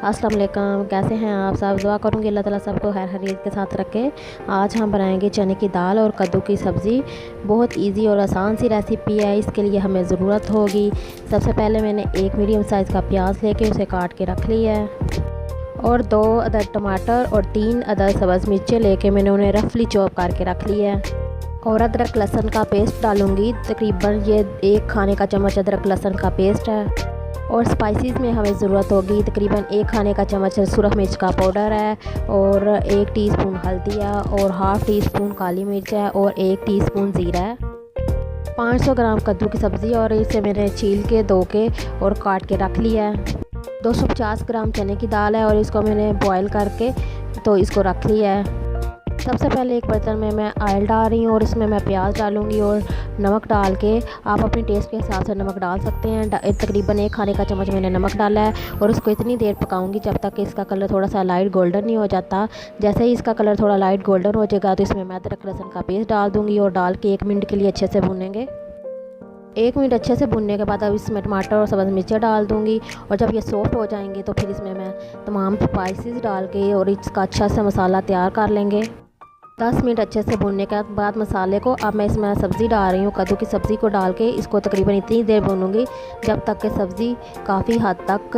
अस्सलाम वालेकुम, कैसे हैं आप सब। दुआ करूँगी अल्लाह ताला सबको खैर खैरियत के साथ रखे। आज हम बनाएंगे चने की दाल और कद्दू की सब्ज़ी। बहुत इजी और आसान सी रेसिपी है। इसके लिए हमें ज़रूरत होगी, सबसे पहले मैंने एक मीडियम साइज़ का प्याज लेके उसे काट के रख लिया है और 2 अदद टमाटर और 3 अदद सब्ज़ मिर्चें लेके मैंने उन्हें रफली चॉप करके रख लिया है। और अदरक लहसुन का पेस्ट डालूँगी, तकरीबन ये 1 खाने का चम्मच अदरक लहसुन का पेस्ट है। और स्पाइसेस में हमें ज़रूरत होगी, तकरीबन 1 खाने का चम्मच सुरख मिर्च का पाउडर है और 1 टीस्पून हल्दी है और हाफ़ टी स्पून काली मिर्च है और 1 टीस्पून ज़ीरा है। 500 ग्राम कद्दू की सब्ज़ी और इसे मैंने छील के धो के और काट के रख लिया है। 250 ग्राम चने की दाल है और इसको मैंने बॉयल करके तो इसको रख लिया है। सबसे पहले एक बर्तन में मैं ऑयल डाल रही हूँ और इसमें मैं प्याज डालूँगी और नमक डाल के, आप अपने टेस्ट के हिसाब से नमक डाल सकते हैं। तकरीबन 1 खाने का चम्मच मैंने नमक डाला है और इसको इतनी देर पकाऊंगी जब तक कि इसका कलर थोड़ा सा लाइट गोल्डन नहीं हो जाता। जैसे ही इसका कलर थोड़ा लाइट गोल्डन हो जाएगा तो इसमें मैं अदरक लहसुन का पेस्ट डाल दूँगी और डाल के 1 मिनट के लिए अच्छे से भूनेंगे। 1 मिनट अच्छे से भुनने के बाद अब इसमें टमाटर और सब्ज़ मिर्चें डाल दूँगी और जब ये सॉफ्ट हो जाएंगे तो फिर इसमें मैं तमाम स्पाइसेस डाल के और इसका अच्छा सा मसाला तैयार कर लेंगे। 10 मिनट अच्छे से भूनने के बाद मसाले को अब मैं इसमें सब्ज़ी डाल रही हूँ। कद्दू की सब्ज़ी को डाल के इसको तकरीबन इतनी देर भूनूंगी जब तक कि सब्ज़ी काफ़ी हद तक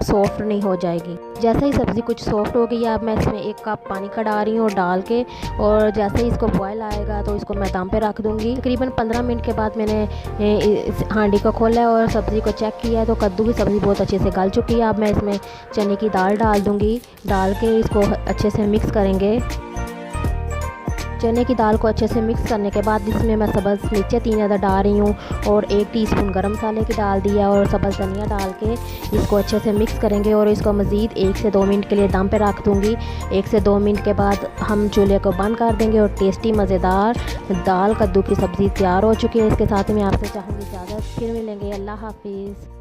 सॉफ्ट नहीं हो जाएगी। जैसे ही सब्ज़ी कुछ सॉफ्ट हो गई है, अब मैं इसमें 1 कप पानी का डाल रही हूँ और डाल के, और जैसे ही इसको बॉयल आएगा तो इसको मैं दम पे रख दूँगी। तकरीबन 15 मिनट के बाद मैंने इस हांडी को खोला है और सब्ज़ी को चेक किया है तो कद्दू की सब्ज़ी बहुत अच्छे से गल चुकी है। अब मैं इसमें चने की दाल डाल दूँगी, डाल के इसको अच्छे से मिक्स करेंगे। चने की दाल को अच्छे से मिक्स करने के बाद इसमें मैं सब्ज़ मिर्चें 3 अदद डाल रही हूँ और 1 टीस्पून गरम मसाले की डाल दिया और सब्ज़ धनिया डाल के इसको अच्छे से मिक्स करेंगे और इसको मज़ीद 1 से 2 मिनट के लिए दम पे रख दूँगी। 1 से 2 मिनट के बाद हम चूल्हे को बंद कर देंगे और टेस्टी मज़ेदार दाल कद्दू की सब्ज़ी तैयार हो चुकी है। इसके साथ ही मैं आपसे चाहूँगी इजाज़त, फिर मिलेंगे। अल्लाह हाफिज़।